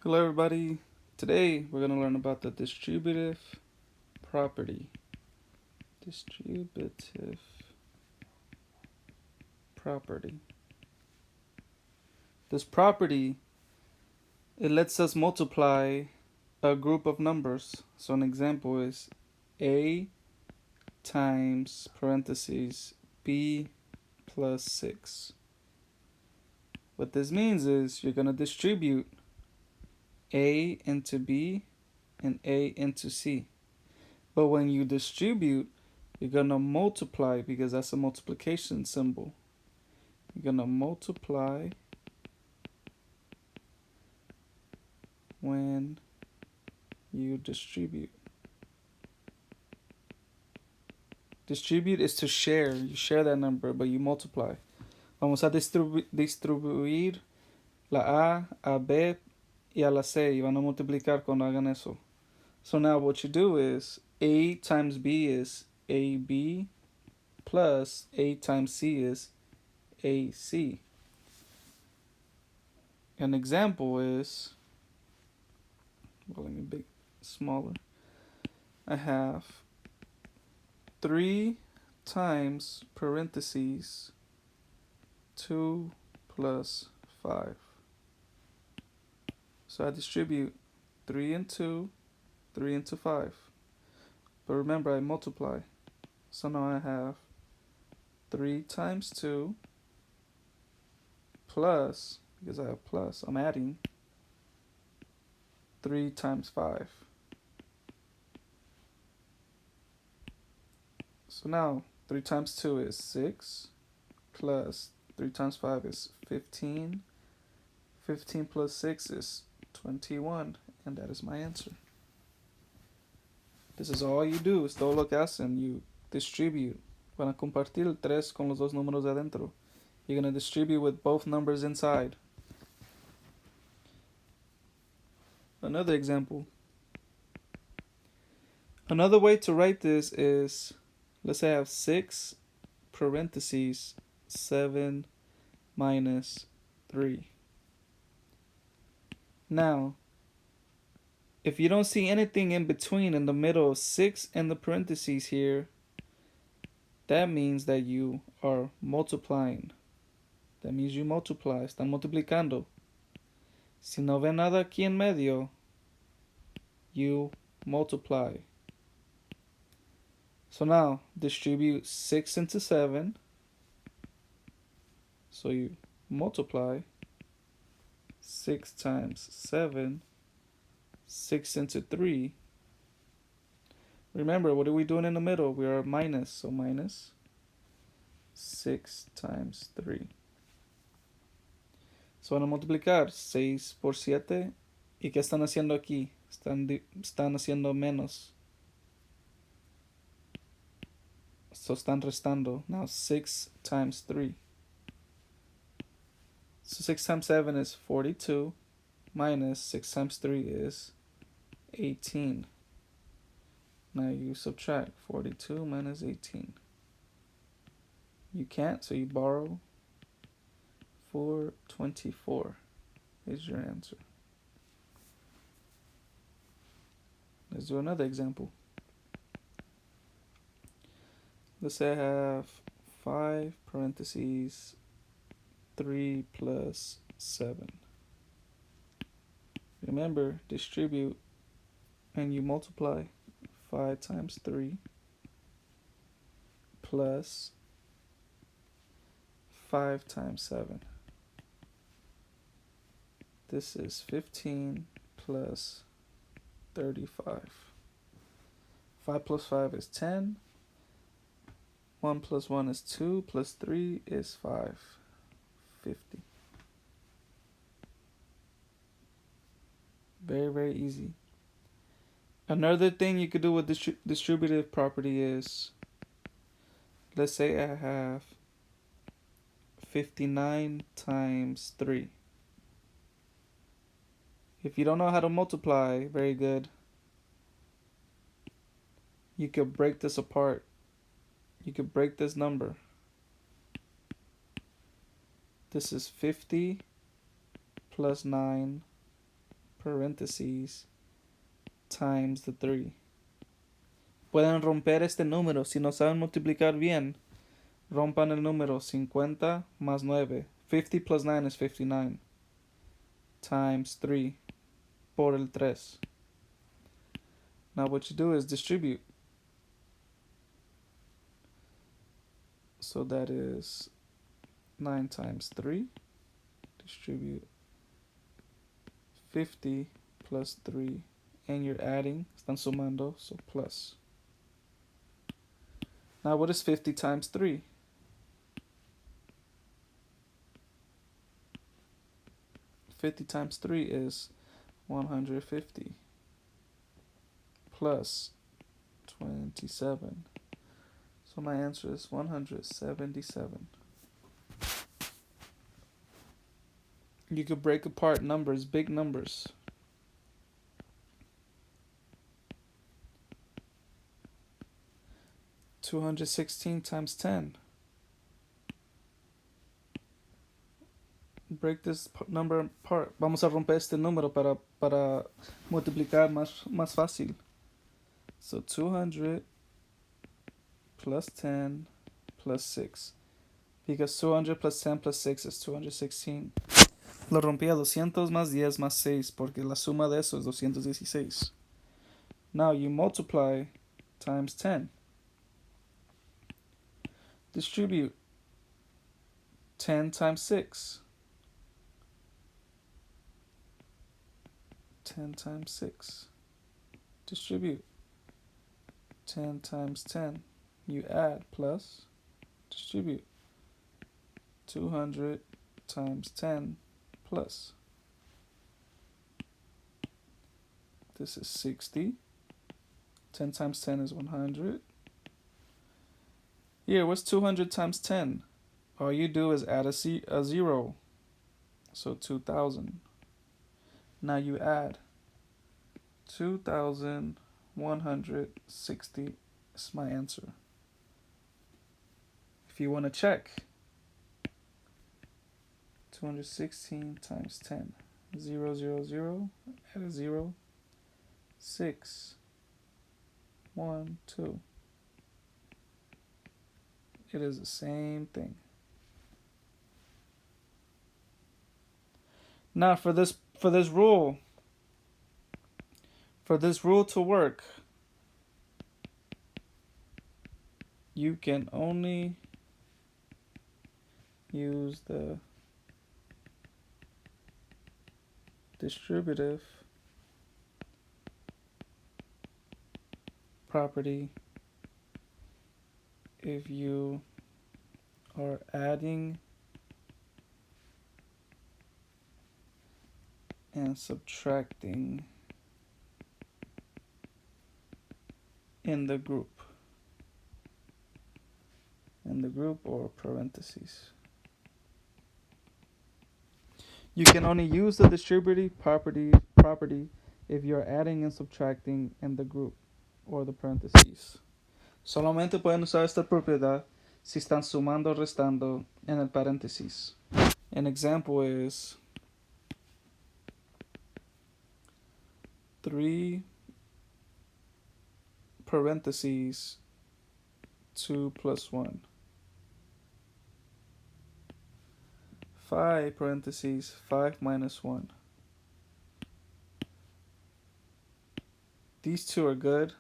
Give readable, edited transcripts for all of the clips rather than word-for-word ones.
Hello everybody. Today we're going to learn about the distributive property. Distributive property. This property, it lets us multiply a group of numbers. So an example is a times parentheses b plus 6. What this means is you're going to distribute a into b and a into c. But when you distribute, you're going to multiply because that's a multiplication symbol. You're going to multiply when you distribute. Distribute is to share. You share that number, but you multiply. Vamos a distribuir la A B y a la C. Y van a multiplicar cuando hagan eso. So now what you do is A times B is AB plus A times C is AC. An example is, well, let me make it smaller. I have 3 times parentheses 2 plus 5. So I distribute 3 and 2, 3 into 5. But remember, I multiply. So now I have 3 times 2 plus, because I have plus, I'm adding 3 times 5. So now 3 times 2 is 6 plus 3 times 5 is 15. 15 plus 6 is 21, and that is my answer. This is all you do, es todo lo que hacen, you distribute. Van a compartir el 3 con los dos números de adentro. You're going to distribute with both numbers inside. Another example. Another way to write this is, let's say I have 6 parentheses 7 minus 3. Now, if you don't see anything in between in the middle of 6 and the parentheses here, that means that you are multiplying. That means you multiply. Están multiplicando. Si no ve nada aquí en medio, you multiply. So now, distribute 6 into 7. So you multiply 6 times 7, 6 into 3. Remember, what are we doing in the middle? We are minus, so minus 6 times 3. So van a multiplicar 6 por 7. ¿Y qué están haciendo aquí? Están haciendo menos. So están restando. Now 6 times 3. So 6 times 7 is 42. Minus 6 times 3 is 18. Now you subtract 42 minus 18. You can't, so you borrow. 424 is your answer. Let's do another example. Let's say I have 5 parentheses 3 plus 7. Remember, distribute and you multiply 5 times 3 plus 5 times 7. This is 15 plus 35. 5 plus 5 is 10. 1 plus 1 is 2, plus 3 is 5. 50. Very, very easy. Another thing you could do with distributive property is, let's say I have 59 times 3. If you don't know how to multiply very good, you could break this apart. You could break this number. This is 50 plus 9 parentheses, times the 3. Pueden romper este número. Si no saben multiplicar bien, rompan el número 50 más 9. 50 plus 9 is 59. Times 3 por el 3. Now what you do is distribute. So that is 9 times 3. Distribute 50 plus 3. And you're adding. Están sumando. So plus. Now what is 50 times 3? 50 times 3 is 150 plus 27. So my answer is 177. You could break apart numbers, big numbers. $216 times 10. Break this number apart. Vamos a romper este número para multiplicar más fácil. So 200 plus 10 plus 6. Because 200 plus 10 plus 6 is 216. Lo rompí a 200 más 10 más 6 porque la suma de eso es 216. Now you multiply times 10. Distribute 10 times 6. 10 times 6. Distribute 10 times 10. You add plus distribute 200 times 10 plus. This is 60. 10 times 10 is 100. Here, what's 200 times 10? All you do is add a 0. So 2,000. Now you add 2,160 is my answer. If you want to check, 216 times 10. 0, 0, 0, add a 0. 6, 1, 2. It is the same thing. Now for this rule to work, you can only use the distributive property if you are adding and subtracting in the group or parentheses. You can only use the distributive property if you're adding and subtracting in the group or the parentheses. Solamente pueden usar esta propiedad si están sumando o restando en el paréntesis. An example is 3 parentheses 2 plus 1. 5 parentheses 5 minus 1. These two are good.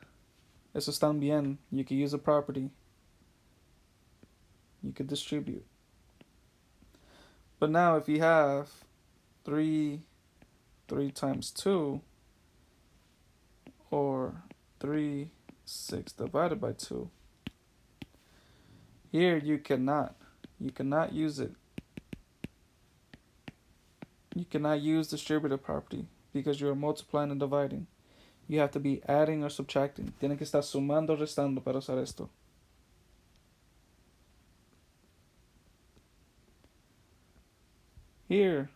Esos están bien. You can use a property. You could distribute. But now if you have 3 times 2 or 3 6 divided by 2, here you cannot use it. You cannot use distributive property because you are multiplying and dividing. You have to be adding or subtracting. Tienen que estar sumando o restando para usar esto. Here,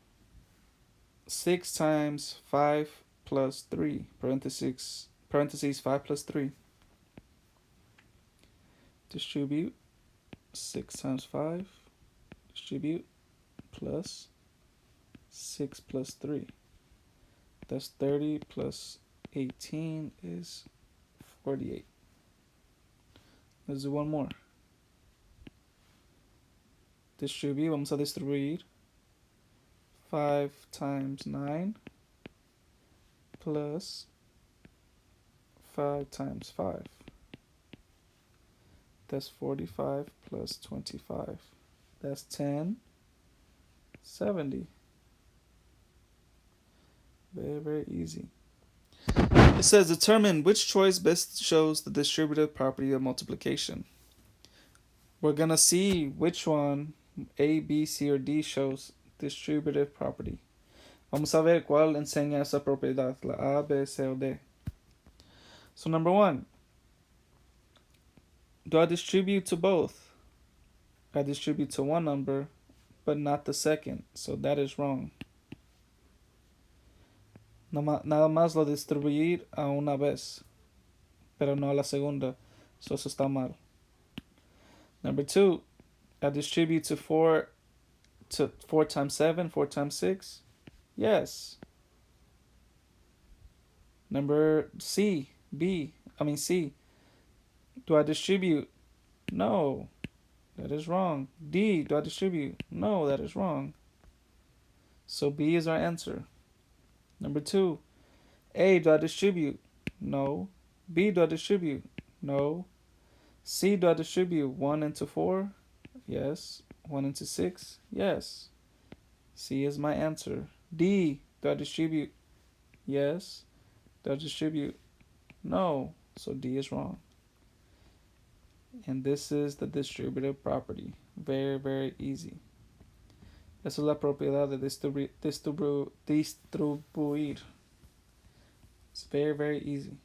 6 times 5 plus 3, parentheses 5 plus 3. Distribute 6 times 5, distribute plus 6 plus 3. That's 30 plus 18 is 48. Let's do one more. Vamos a distribuir 5 times 9 plus 5 times 5. That's 45 plus 25. That's 10, 70. Very, very easy. It says determine which choice best shows the distributive property of multiplication. We're going to see which one, A, B, C, or D, shows distributive property. Vamos a ver cuál enseña esa propiedad, la A, B, C, o D. So number one, do I distribute to both? I distribute to one number, but not the second, so that is wrong. Nada más lo distribuir a una vez, pero no a la segunda, so eso está mal. Number two, I distribute to 4 times 7, 4 times 6. Yes. Number C. Do I distribute? No. That is wrong. D. Do I distribute? No, that is wrong. So B is our answer. Number two. A. Do I distribute? No. B. Do I distribute? No. C. Do I distribute 1 into 4? Yes. 1 into 6? Yes. C is my answer. D. Do I distribute? Yes. Do I distribute? No. So D is wrong. And this is the distributive property. Very, very easy. Esa es la propiedad de distribuir. It's very, very easy.